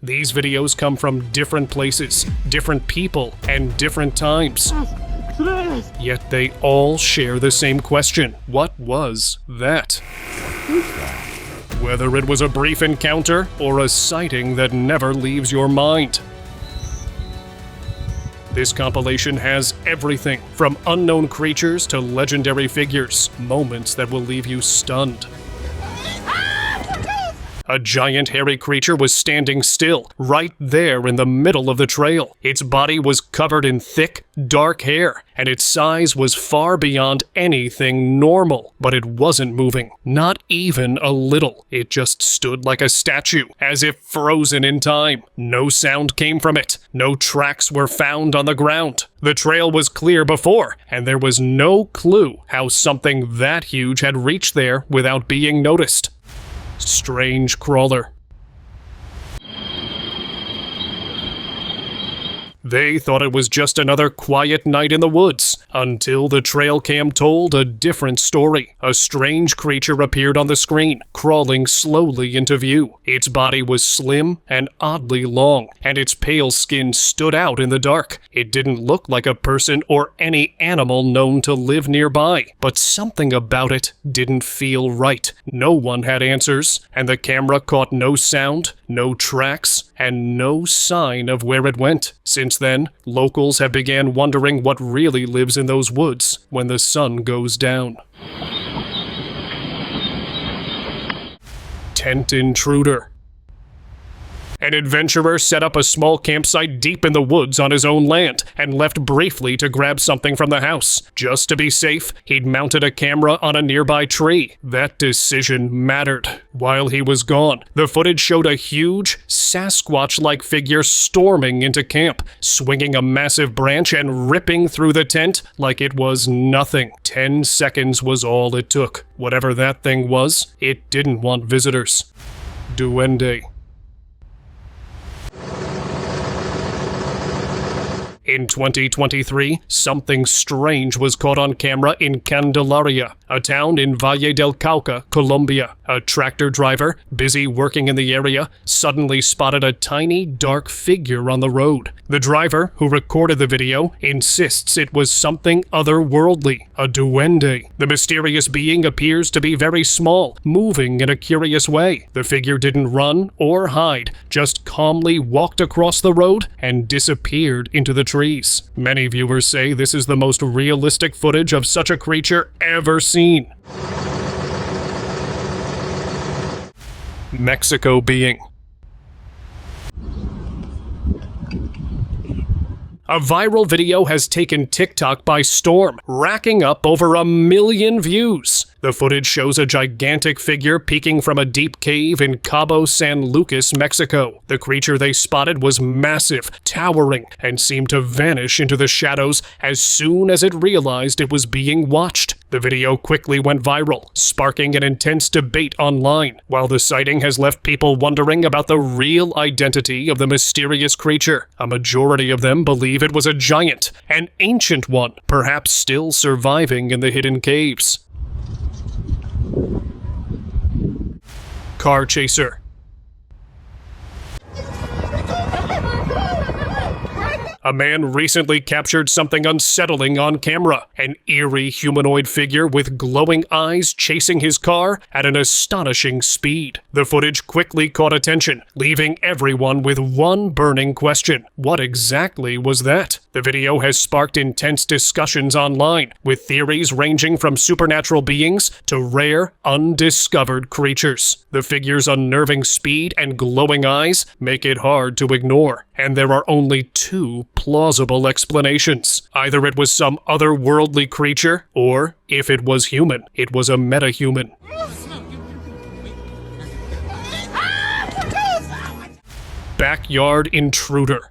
These videos come from different places, different people, and different times. Yet they all share the same question. What was that? Whether it was a brief encounter or a sighting that never leaves your mind. This compilation has everything from unknown creatures to legendary figures, moments that will leave you stunned. A giant hairy creature was standing still, right there in the middle of the trail. Its body was covered in thick, dark hair, and its size was far beyond anything normal. But it wasn't moving, not even a little. It just stood like a statue, as if frozen in time. No sound came from it. No tracks were found on the ground. The trail was clear before, and there was no clue how something that huge had reached there without being noticed. Strange crawler. They thought it was just another quiet night in the woods, until the trail cam told a different story. A strange creature appeared on the screen, crawling slowly into view. Its body was slim and oddly long, and its pale skin stood out in the dark. It didn't look like a person or any animal known to live nearby, but something about it didn't feel right. No one had answers, and the camera caught no sound, no tracks, and no sign of where it went. Since then, locals have began wondering what really lives in those woods when the sun goes down. Tent intruder. An adventurer set up a small campsite deep in the woods on his own land and left briefly to grab something from the house. Just to be safe, he'd mounted a camera on a nearby tree. That decision mattered. While he was gone, the footage showed a huge, Sasquatch-like figure storming into camp, swinging a massive branch and ripping through the tent like it was nothing. 10 seconds was all it took. Whatever that thing was, it didn't want visitors. Duende. In 2023, something strange was caught on camera in Candelaria, a town in Valle del Cauca, Colombia. A tractor driver, busy working in the area, suddenly spotted a tiny, dark figure on the road. The driver, who recorded the video, insists it was something otherworldly, a duende. The mysterious being appears to be very small, moving in a curious way. The figure didn't run or hide, just calmly walked across the road and disappeared into the trees. Many viewers say this is the most realistic footage of such a creature ever seen. Mexico being. A viral video has taken TikTok by storm, racking up over 1 million views. The footage shows a gigantic figure peeking from a deep cave in Cabo San Lucas, Mexico. The creature they spotted was massive, towering, and seemed to vanish into the shadows as soon as it realized it was being watched. The video quickly went viral, sparking an intense debate online, while the sighting has left people wondering about the real identity of the mysterious creature. A majority of them believe it was a giant, an ancient one, perhaps still surviving in the hidden caves. Car chaser. A man recently captured something unsettling on camera. An eerie humanoid figure with glowing eyes chasing his car at an astonishing speed. The footage quickly caught attention, leaving everyone with one burning question. What exactly was that? The video has sparked intense discussions online, with theories ranging from supernatural beings to rare, undiscovered creatures. The figure's unnerving speed and glowing eyes make it hard to ignore, and there are only two plausible explanations. Either it was some otherworldly creature, or, if it was human, it was a metahuman. Backyard intruder.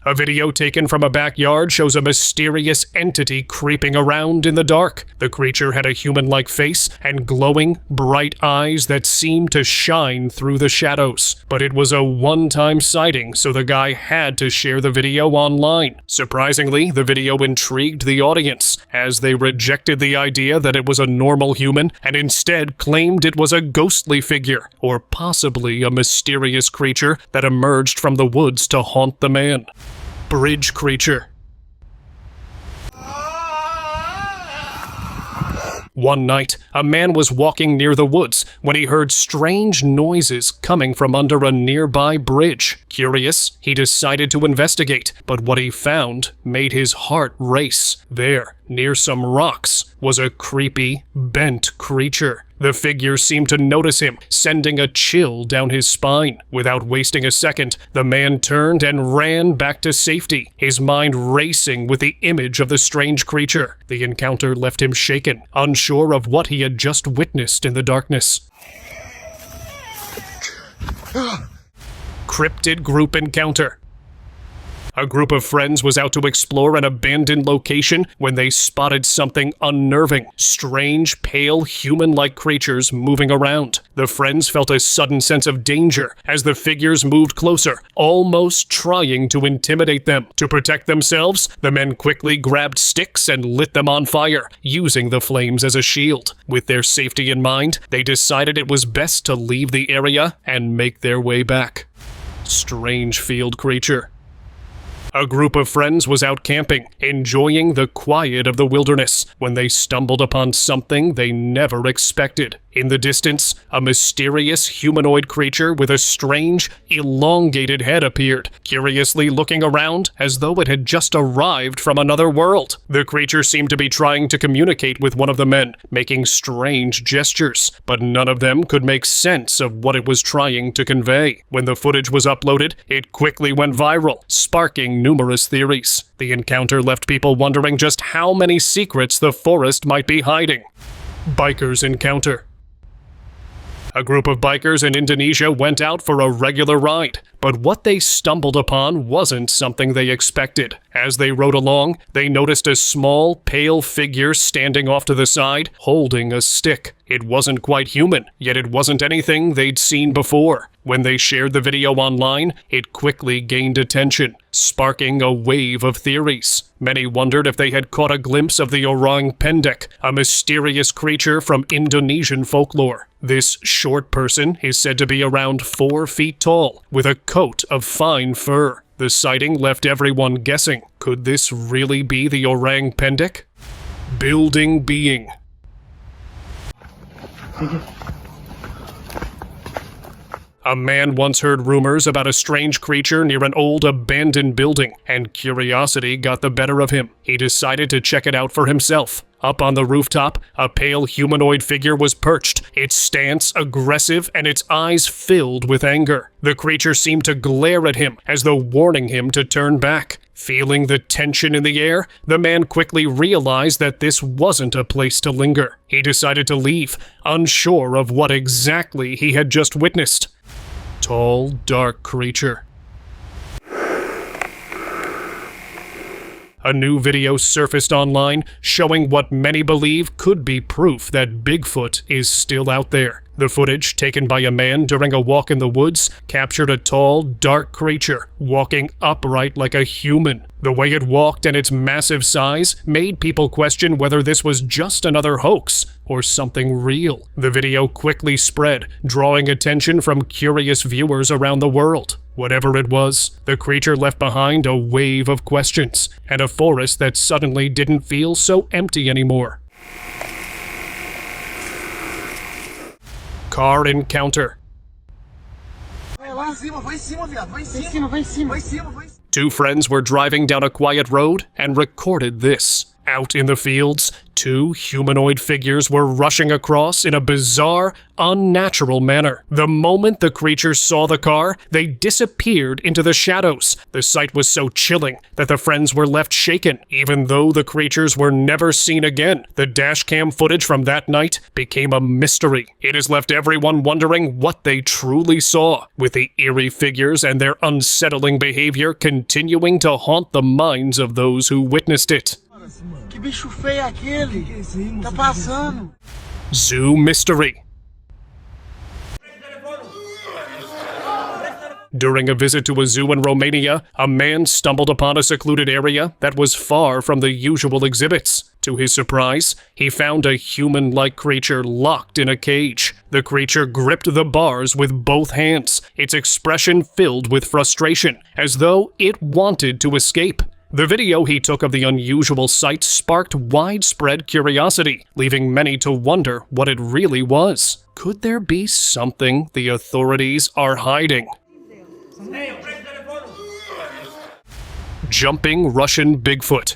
A video taken from a backyard shows a mysterious entity creeping around in the dark. The creature had a human-like face and glowing, bright eyes that seemed to shine through the shadows. But it was a one-time sighting, so the guy had to share the video online. Surprisingly, the video intrigued the audience, as they rejected the idea that it was a normal human and instead claimed it was a ghostly figure, or possibly a mysterious creature that emerged from the woods to haunt the man. Bridge creature. One night, a man was walking near the woods when he heard strange noises coming from under a nearby bridge. Curious, he decided to investigate, but what he found made his heart race. There, near some rocks, was a creepy, bent creature. The figure seemed to notice him, sending a chill down his spine. Without wasting a second, the man turned and ran back to safety, his mind racing with the image of the strange creature. The encounter left him shaken, unsure of what he had just witnessed in the darkness. Cryptid group encounter. A group of friends was out to explore an abandoned location when they spotted something unnerving. Strange, pale, human-like creatures moving around. The friends felt a sudden sense of danger as the figures moved closer, almost trying to intimidate them. To protect themselves, the men quickly grabbed sticks and lit them on fire, using the flames as a shield. With their safety in mind, they decided it was best to leave the area and make their way back. Strange field creature. A group of friends was out camping, enjoying the quiet of the wilderness, when they stumbled upon something they never expected. In the distance, a mysterious humanoid creature with a strange, elongated head appeared, curiously looking around as though it had just arrived from another world. The creature seemed to be trying to communicate with one of the men, making strange gestures, but none of them could make sense of what it was trying to convey. When the footage was uploaded, it quickly went viral, sparking numerous theories. The encounter left people wondering just how many secrets the forest might be hiding. Bikers encounter. A group of bikers in Indonesia went out for a regular ride, but what they stumbled upon wasn't something they expected. As they rode along, they noticed a small, pale figure standing off to the side, holding a stick. It wasn't quite human, yet it wasn't anything they'd seen before. When they shared the video online, it quickly gained attention, sparking a wave of theories. Many wondered if they had caught a glimpse of the orang pendek, a mysterious creature from Indonesian folklore. This short person is said to be around 4 feet tall, with a coat of fine fur. The sighting left everyone guessing. Could this really be the orang pendek? Building being. A man once heard rumors about a strange creature near an old abandoned building, and curiosity got the better of him. He decided to check it out for himself. Up on the rooftop, a pale humanoid figure was perched, its stance aggressive and its eyes filled with anger. The creature seemed to glare at him as though warning him to turn back. Feeling the tension in the air, the man quickly realized that this wasn't a place to linger. He decided to leave, unsure of what exactly he had just witnessed. Tall, dark creature. A new video surfaced online showing what many believe could be proof that Bigfoot is still out there. The footage, taken by a man during a walk in the woods, captured a tall, dark creature walking upright like a human. The way it walked and its massive size made people question whether this was just another hoax or something real. The video quickly spread, drawing attention from curious viewers around the world. Whatever it was, the creature left behind a wave of questions, and a forest that suddenly didn't feel so empty anymore. Car encounter. Two friends were driving down a quiet road and recorded this. Out in the fields, two humanoid figures were rushing across in a bizarre, unnatural manner. The moment the creatures saw the car, they disappeared into the shadows. The sight was so chilling that the friends were left shaken. Even though the creatures were never seen again, the dashcam footage from that night became a mystery. It has left everyone wondering what they truly saw, with the eerie figures and their unsettling behavior continuing to haunt the minds of those who witnessed it. Que bicho feio é aquele? Tá passando. Zoo Mystery. During a visit to a zoo in Romania, a man stumbled upon a secluded area that was far from the usual exhibits. To his surprise, he found a human-like creature locked in a cage. The creature gripped the bars with both hands, its expression filled with frustration, as though it wanted to escape. The video he took of the unusual sight sparked widespread curiosity, leaving many to wonder what it really was. Could there be something the authorities are hiding? Jumping Russian Bigfoot.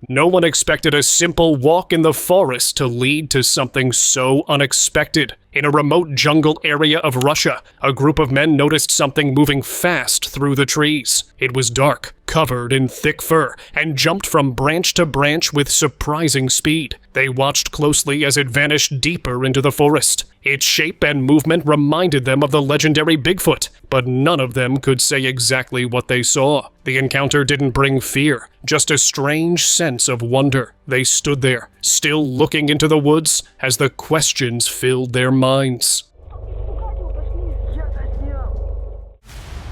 No one expected a simple walk in the forest to lead to something so unexpected. In a remote jungle area of Russia, a group of men noticed something moving fast through the trees. It was dark, covered in thick fur, and jumped from branch to branch with surprising speed. They watched closely as it vanished deeper into the forest. Its shape and movement reminded them of the legendary Bigfoot, but none of them could say exactly what they saw. The encounter didn't bring fear, just a strange sense of wonder. They stood there, still looking into the woods, as the questions filled their minds.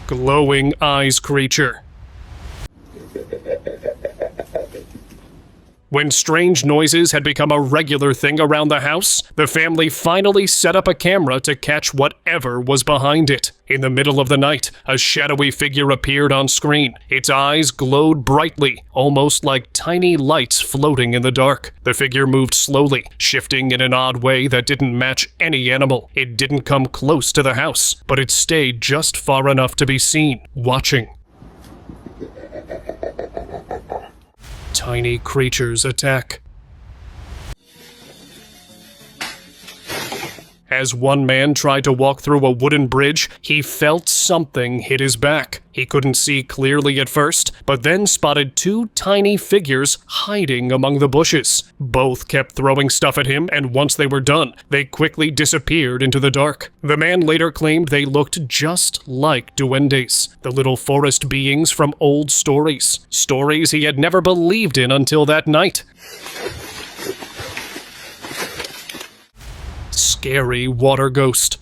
Glowing eyes creature. When strange noises had become a regular thing around the house, the family finally set up a camera to catch whatever was behind it. In the middle of the night, a shadowy figure appeared on screen. Its eyes glowed brightly, almost like tiny lights floating in the dark. The figure moved slowly, shifting in an odd way that didn't match any animal. It didn't come close to the house, but it stayed just far enough to be seen, watching. Tiny creatures attack. As one man tried to walk through a wooden bridge, he felt something hit his back. He couldn't see clearly at first, but then spotted two tiny figures hiding among the bushes. Both kept throwing stuff at him, and once they were done, they quickly disappeared into the dark. The man later claimed they looked just like duendes, the little forest beings from old stories. Stories he had never believed in until that night. Scary water ghost.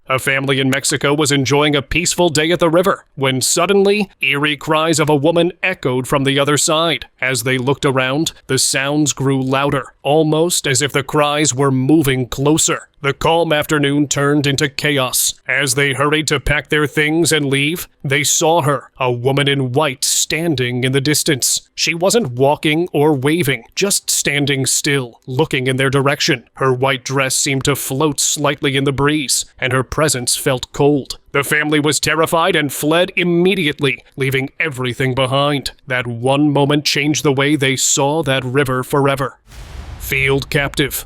A family in Mexico was enjoying a peaceful day at the river when suddenly, eerie cries of a woman echoed from the other side. As they looked around, the sounds grew louder, almost as if the cries were moving closer. The calm afternoon turned into chaos. As they hurried to pack their things and leave, they saw her, a woman in white, standing in the distance. She wasn't walking or waving, just standing still, looking in their direction. Her white dress seemed to float slightly in the breeze, and her presence felt cold. The family was terrified and fled immediately, leaving everything behind. That one moment changed the way they saw that river forever. Field captive.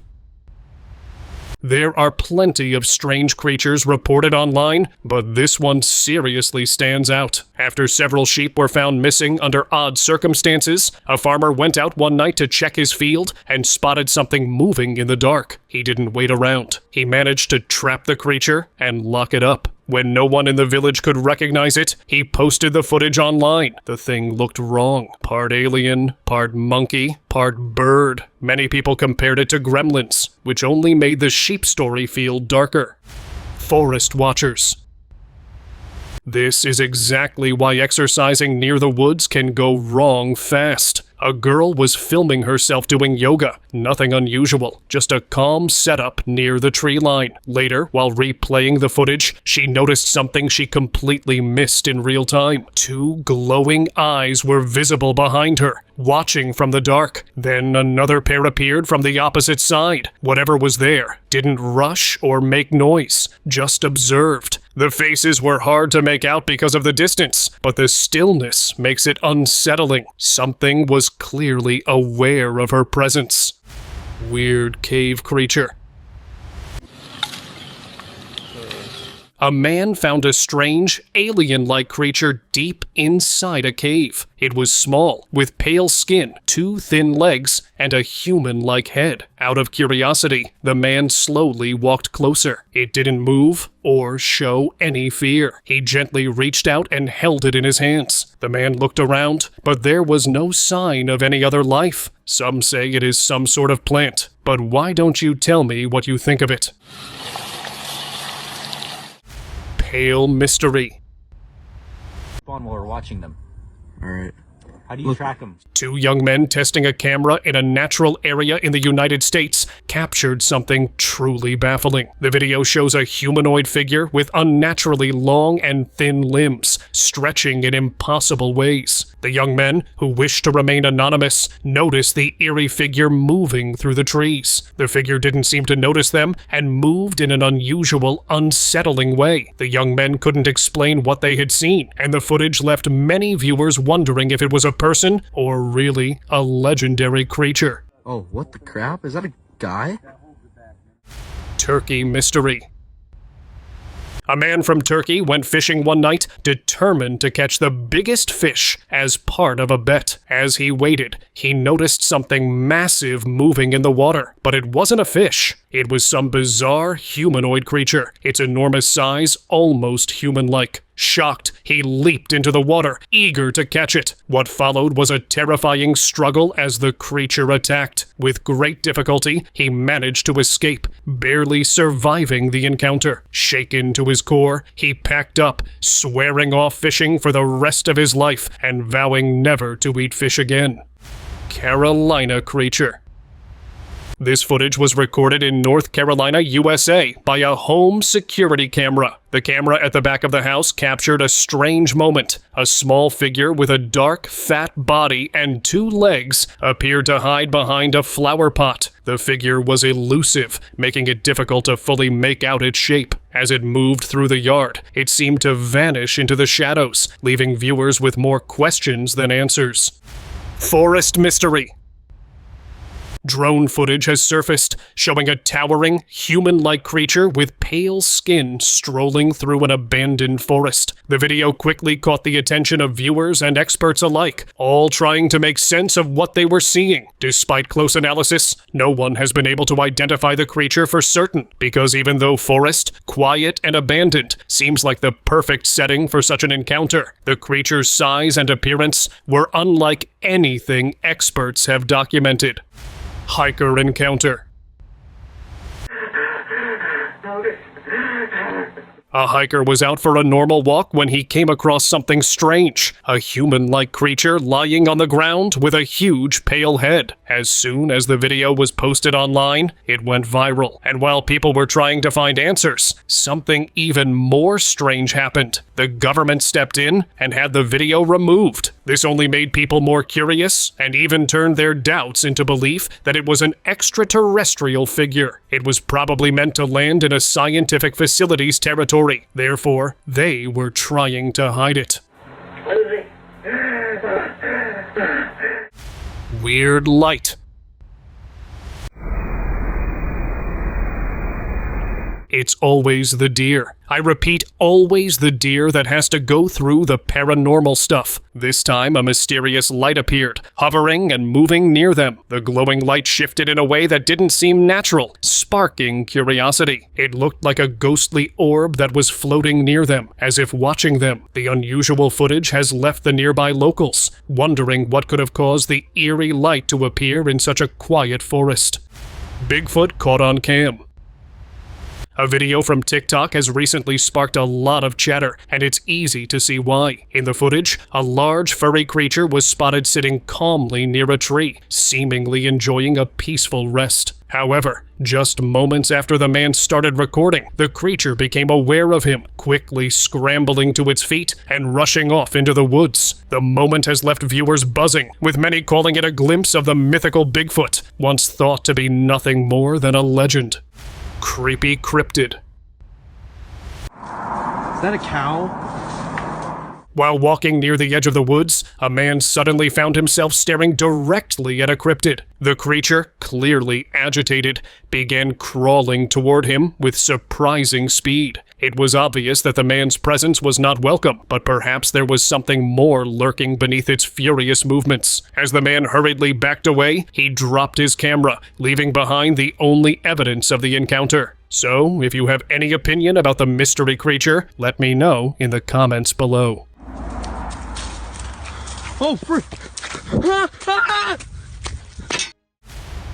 There are plenty of strange creatures reported online, but this one seriously stands out. After several sheep were found missing under odd circumstances, a farmer went out one night to check his field and spotted something moving in the dark. He didn't wait around. He managed to trap the creature and lock it up. When no one in the village could recognize it, he posted the footage online. The thing looked wrong. Part alien, part monkey, part bird. Many people compared it to gremlins, which only made the sheep story feel darker. Forest watchers. This is exactly why exercising near the woods can go wrong fast. A girl was filming herself doing yoga. Nothing unusual, just a calm setup near the tree line. Later, while replaying the footage, she noticed something she completely missed in real time. Two glowing eyes were visible behind her, watching from the dark. Then another pair appeared from the opposite side. Whatever was there didn't rush or make noise, just observed. The faces were hard to make out because of the distance, but the stillness makes it unsettling. Something was clearly aware of her presence. Weird cave creature. A man found a strange, alien-like creature deep inside a cave. It was small, with pale skin, 2 thin legs, and a human-like head. Out of curiosity, the man slowly walked closer. It didn't move or show any fear. He gently reached out and held it in his hands. The man looked around, but there was no sign of any other life. Some say it is some sort of plant, but why don't you tell me what you think of it? Pale mystery. While we're watching them. Alright. How do you track them? 2 young men testing a camera in a natural area in the United States captured something truly baffling. The video shows a humanoid figure with unnaturally long and thin limbs, stretching in impossible ways. The young men, who wished to remain anonymous, noticed the eerie figure moving through the trees. The figure didn't seem to notice them and moved in an unusual, unsettling way. The young men couldn't explain what they had seen, and the footage left many viewers wondering if it was a person or really a legendary creature. Oh, what the crap? Is that a guy? Turkey mystery. A man from Turkey went fishing one night, determined to catch the biggest fish as part of a bet. As he waited, he noticed something massive moving in the water, but it wasn't a fish. It was some bizarre humanoid creature, its enormous size almost human-like. Shocked, he leaped into the water, eager to catch it. What followed was a terrifying struggle as the creature attacked. With great difficulty, he managed to escape, barely surviving the encounter. Shaken to his core, he packed up, swearing off fishing for the rest of his life and vowing never to eat fish again. Carolina creature. This footage was recorded in North Carolina, USA, by a home security camera. The camera at the back of the house captured a strange moment. A small figure with a dark, fat body and 2 legs appeared to hide behind a flower pot. The figure was elusive, making it difficult to fully make out its shape. As it moved through the yard, it seemed to vanish into the shadows, leaving viewers with more questions than answers. Forest mystery. Drone footage has surfaced, showing a towering, human-like creature with pale skin strolling through an abandoned forest. The video quickly caught the attention of viewers and experts alike, all trying to make sense of what they were seeing. Despite close analysis, no one has been able to identify the creature for certain, because even though forest, quiet, and abandoned seems like the perfect setting for such an encounter, the creature's size and appearance were unlike anything experts have documented. Hiker encounter. A hiker was out for a normal walk when he came across something strange, a human-like creature lying on the ground with a huge pale head. As soon as the video was posted online, it went viral, and while people were trying to find answers, something even more strange happened. The government stepped in and had the video removed. This only made people more curious and even turned their doubts into belief that it was an extraterrestrial figure. It was probably meant to land in a scientific facility's territory. Therefore, they were trying to hide it. Weird light. It's always the deer. I repeat, always the deer that has to go through the paranormal stuff. This time, a mysterious light appeared, hovering and moving near them. The glowing light shifted in a way that didn't seem natural, sparking curiosity. It looked like a ghostly orb that was floating near them, as if watching them. The unusual footage has left the nearby locals, wondering what could have caused the eerie light to appear in such a quiet forest. Bigfoot caught on cam. A video from TikTok has recently sparked a lot of chatter, and it's easy to see why. In the footage, a large furry creature was spotted sitting calmly near a tree, seemingly enjoying a peaceful rest. However, just moments after the man started recording, the creature became aware of him, quickly scrambling to its feet and rushing off into the woods. The moment has left viewers buzzing, with many calling it a glimpse of the mythical Bigfoot, once thought to be nothing more than a legend. Creepy cryptid. Is that a cow? While walking near the edge of the woods, a man suddenly found himself staring directly at a cryptid. The creature, clearly agitated, began crawling toward him with surprising speed. It was obvious that the man's presence was not welcome, but perhaps there was something more lurking beneath its furious movements. As the man hurriedly backed away, he dropped his camera, leaving behind the only evidence of the encounter. So, if you have any opinion about the mystery creature, let me know in the comments below. Oh, frick!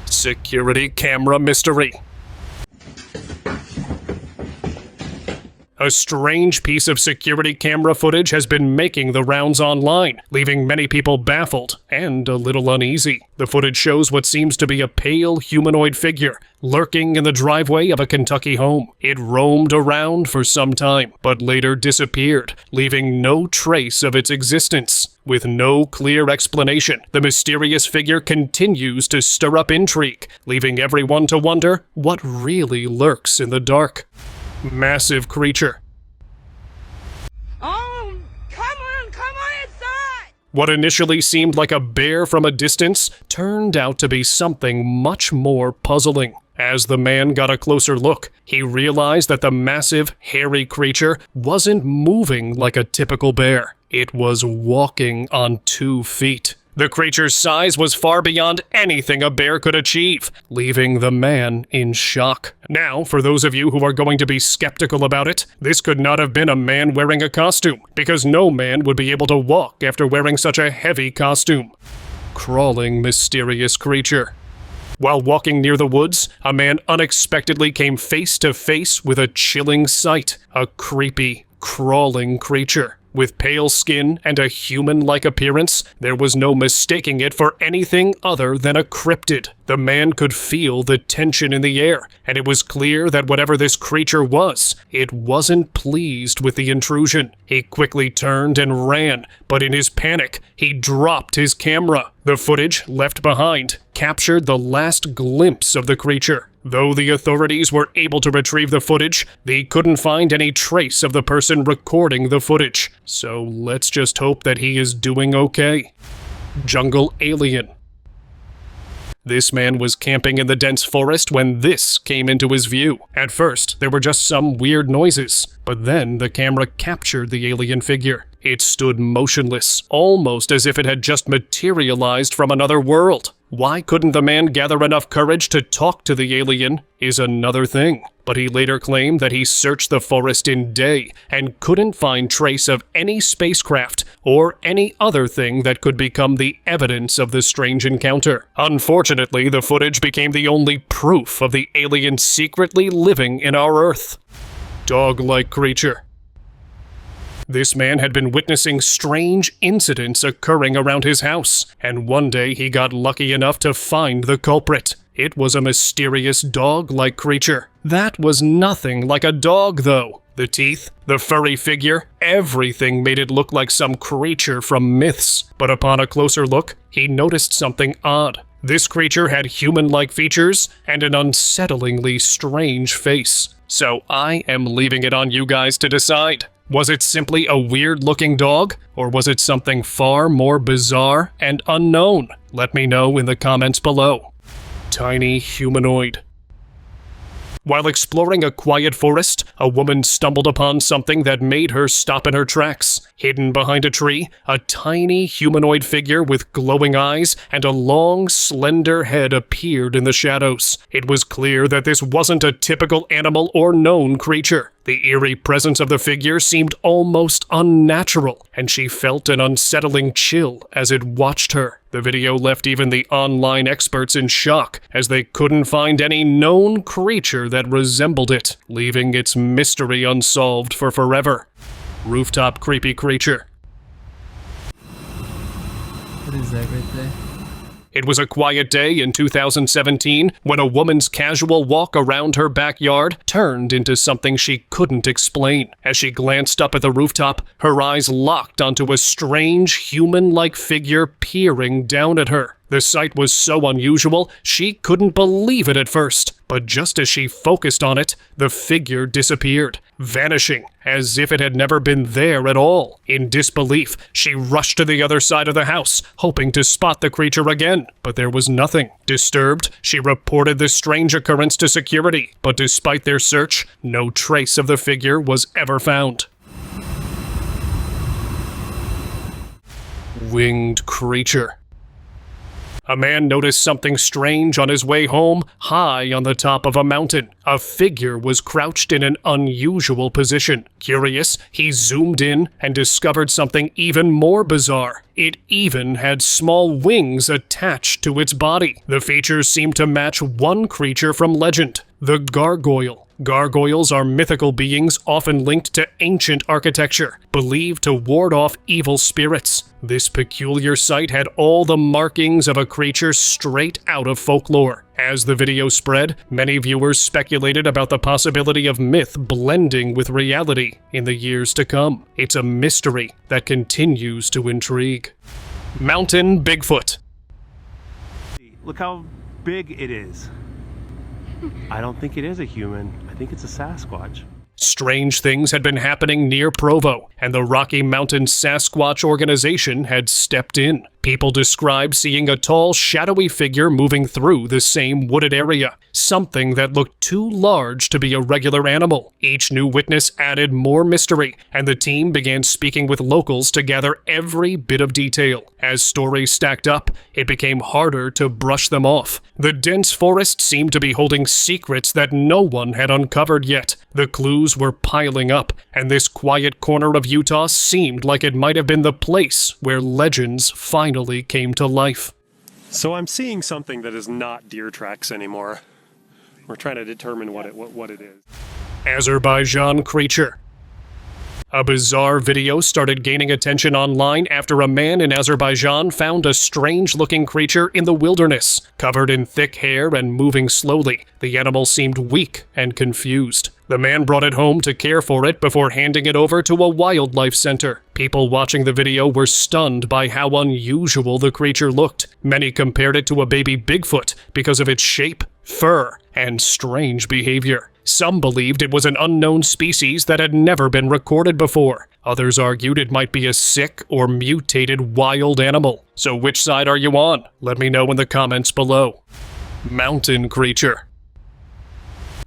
Security camera mystery. A strange piece of security camera footage has been making the rounds online, leaving many people baffled and a little uneasy. The footage shows what seems to be a pale humanoid figure lurking in the driveway of a Kentucky home. It roamed around for some time, but later disappeared, leaving no trace of its existence. With no clear explanation, the mysterious figure continues to stir up intrigue, leaving everyone to wonder what really lurks in the dark. Massive creature. Oh, come on inside! What initially seemed like a bear from a distance turned out to be something much more puzzling. As the man got a closer look, he realized that the massive, hairy creature wasn't moving like a typical bear. It was walking on 2 feet. The creature's size was far beyond anything a bear could achieve, leaving the man in shock. Now, for those of you who are going to be skeptical about it, this could not have been a man wearing a costume, because no man would be able to walk after wearing such a heavy costume. Crawling, mysterious creature. While walking near the woods, a man unexpectedly came face to face with a chilling sight. A creepy, crawling creature. With pale skin and a human-like appearance, there was no mistaking it for anything other than a cryptid. The man could feel the tension in the air, and it was clear that whatever this creature was, it wasn't pleased with the intrusion. He quickly turned and ran, but in his panic, he dropped his camera. The footage left behind captured the last glimpse of the creature. Though the authorities were able to retrieve the footage, they couldn't find any trace of the person recording the footage. So let's just hope that he is doing okay. Jungle alien. This man was camping in the dense forest when this came into his view. At first, there were just some weird noises, but then the camera captured the alien figure. It stood motionless, almost as if it had just materialized from another world. Why couldn't the man gather enough courage to talk to the alien is another thing. But he later claimed that he searched the forest in day and couldn't find trace of any spacecraft or any other thing that could become the evidence of the strange encounter. Unfortunately, the footage became the only proof of the alien secretly living in our Earth. Dog-like creature. This man had been witnessing strange incidents occurring around his house, and one day he got lucky enough to find the culprit. It was a mysterious dog-like creature. That was nothing like a dog, though. The teeth, the furry figure, everything made it look like some creature from myths. But upon a closer look, he noticed something odd. This creature had human-like features and an unsettlingly strange face. So I am leaving it on you guys to decide. Was it simply a weird-looking dog, or was it something far more bizarre and unknown? Let me know in the comments below. Tiny humanoid. While exploring a quiet forest, a woman stumbled upon something that made her stop in her tracks. Hidden behind a tree, a tiny humanoid figure with glowing eyes and a long, slender head appeared in the shadows. It was clear that this wasn't a typical animal or known creature. The eerie presence of the figure seemed almost unnatural, and she felt an unsettling chill as it watched her. The video left even the online experts in shock, as they couldn't find any known creature that resembled it, leaving its mystery unsolved for forever. Rooftop creepy creature. What is that right there? It was a quiet day in 2017 when a woman's casual walk around her backyard turned into something she couldn't explain. As she glanced up at the rooftop, her eyes locked onto a strange human-like figure peering down at her. The sight was so unusual, she couldn't believe it at first. But just as she focused on it, the figure disappeared, vanishing as if it had never been there at all. In disbelief, she rushed to the other side of the house, hoping to spot the creature again, but there was nothing. Disturbed, she reported the strange occurrence to security, but despite their search, no trace of the figure was ever found. Winged creature. A man noticed something strange on his way home, high on the top of a mountain. A figure was crouched in an unusual position. Curious, he zoomed in and discovered something even more bizarre. It even had small wings attached to its body. The features seemed to match one creature from legend, the gargoyle. Gargoyles are mythical beings often linked to ancient architecture, believed to ward off evil spirits. This peculiar sight had all the markings of a creature straight out of folklore. As the video spread, many viewers speculated about the possibility of myth blending with reality in the years to come. It's a mystery that continues to intrigue. Mountain Bigfoot. Look how big it is. I don't think it is a human. I think it's a Sasquatch. Strange things had been happening near Provo, and the Rocky Mountain Sasquatch organization had stepped in. People described seeing a tall, shadowy figure moving through the same wooded area, something that looked too large to be a regular animal. Each new witness added more mystery, and the team began speaking with locals to gather every bit of detail. As stories stacked up, it became harder to brush them off. The dense forest seemed to be holding secrets that no one had uncovered yet. The clues were piling up, and this quiet corner of Utah seemed like it might have been the place where legends finally came to life. So I'm seeing something that is not deer tracks anymore. We're trying to determine what it is. Azerbaijan creature. A bizarre video started gaining attention online after a man in Azerbaijan found a strange-looking creature in the wilderness. Covered in thick hair and moving slowly, the animal seemed weak and confused. The man brought it home to care for it before handing it over to a wildlife center. People watching the video were stunned by how unusual the creature looked. Many compared it to a baby Bigfoot because of its shape, fur, and strange behavior. Some believed it was an unknown species that had never been recorded before. Others argued it might be a sick or mutated wild animal. So which side are you on? Let me know in the comments below. Mountain creature.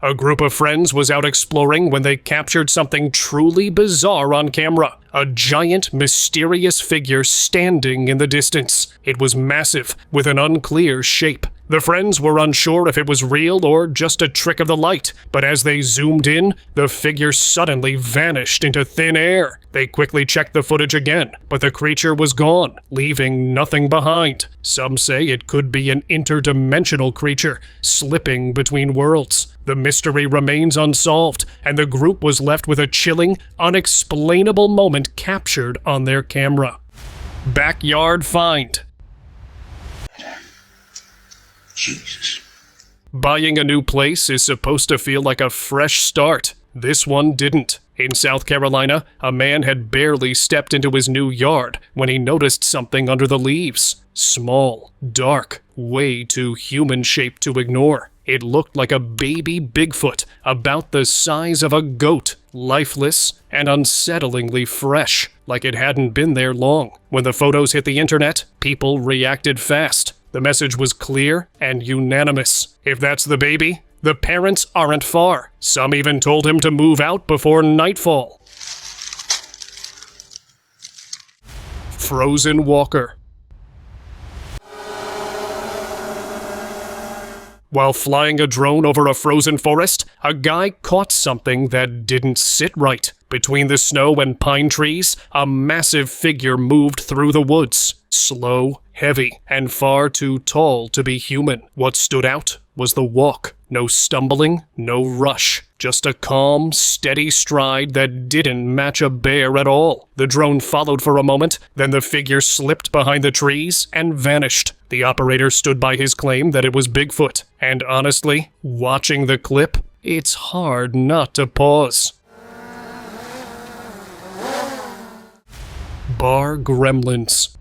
A group of friends was out exploring when they captured something truly bizarre on camera. A giant, mysterious figure standing in the distance. It was massive, with an unclear shape. The friends were unsure if it was real or just a trick of the light, but as they zoomed in, the figure suddenly vanished into thin air. They quickly checked the footage again, but the creature was gone, leaving nothing behind. Some say it could be an interdimensional creature, slipping between worlds. The mystery remains unsolved, and the group was left with a chilling, unexplainable moment captured on their camera. Backyard find. Jesus. Buying a new place is supposed to feel like a fresh start. This one didn't. In South Carolina, a man had barely stepped into his new yard when he noticed something under the leaves. Small, dark, way too human-shaped to ignore. It looked like a baby Bigfoot, about the size of a goat, lifeless and unsettlingly fresh, like it hadn't been there long. When the photos hit the internet, people reacted fast. The message was clear and unanimous. If that's the baby, the parents aren't far. Some even told him to move out before nightfall. Frozen walker. While flying a drone over a frozen forest, a guy caught something that didn't sit right. Between the snow and pine trees, a massive figure moved through the woods. Slow, heavy, and far too tall to be human. What stood out was the walk. No stumbling, no rush. Just a calm, steady stride that didn't match a bear at all. The drone followed for a moment, then the figure slipped behind the trees and vanished. The operator stood by his claim that it was Bigfoot. And honestly, watching the clip, it's hard not to pause. Bar gremlins.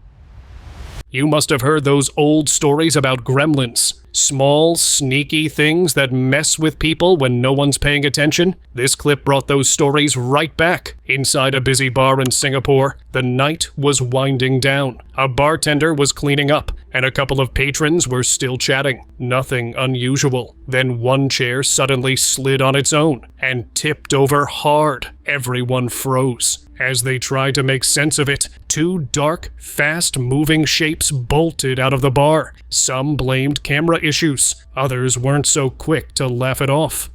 You must have heard those old stories about gremlins. Small, sneaky things that mess with people when no one's paying attention. This clip brought those stories right back. Inside a busy bar in Singapore, the night was winding down. A bartender was cleaning up, and a couple of patrons were still chatting. Nothing unusual. Then one chair suddenly slid on its own and tipped over hard. Everyone froze. As they tried to make sense of it, two dark, fast-moving shapes bolted out of the bar. Some blamed camera issues. Others weren't so quick to laugh it off.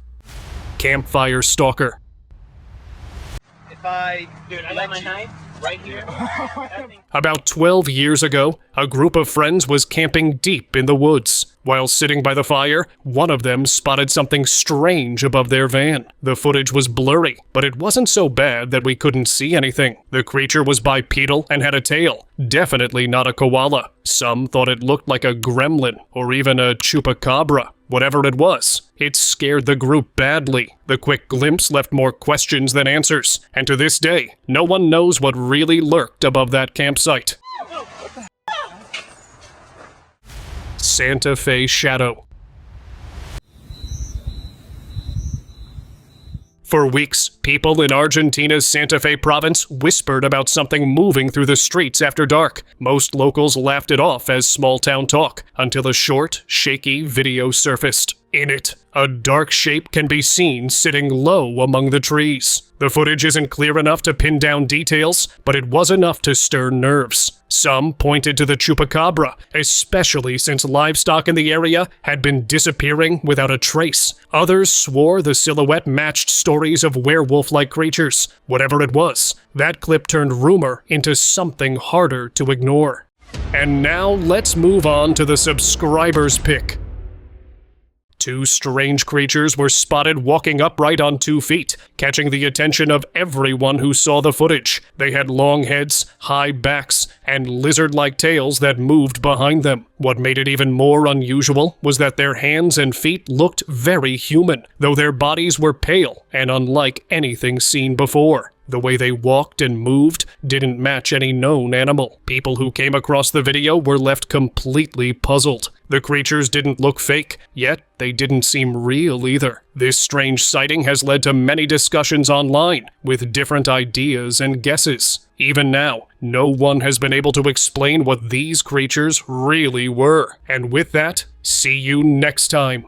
Campfire stalker. Dude, I got my knife right here. About 12 years ago, a group of friends was camping deep in the woods. While sitting by the fire, one of them spotted something strange above their van. The footage was blurry, but it wasn't so bad that we couldn't see anything. The creature was bipedal and had a tail. Definitely not a koala. Some thought it looked like a gremlin, or even a chupacabra. Whatever it was, it scared the group badly. The quick glimpse left more questions than answers, and to this day, no one knows what really lurked above that campsite. Santa Fe Shadow. For weeks, people in Argentina's Santa Fe province whispered about something moving through the streets after dark. Most locals laughed it off as small-town talk, until a short, shaky video surfaced. In it, a dark shape can be seen sitting low among the trees. The footage isn't clear enough to pin down details, but it was enough to stir nerves. Some pointed to the chupacabra, especially since livestock in the area had been disappearing without a trace. Others swore the silhouette matched stories of werewolf-like creatures. Whatever it was, that clip turned rumor into something harder to ignore. And now let's move on to the subscribers' pick. Two strange creatures were spotted walking upright on 2 feet, catching the attention of everyone who saw the footage. They had long heads, high backs, and lizard-like tails that moved behind them. What made it even more unusual was that their hands and feet looked very human, though their bodies were pale and unlike anything seen before. The way they walked and moved didn't match any known animal. People who came across the video were left completely puzzled. The creatures didn't look fake, yet they didn't seem real either. This strange sighting has led to many discussions online, with different ideas and guesses. Even now, no one has been able to explain what these creatures really were. And with that, see you next time.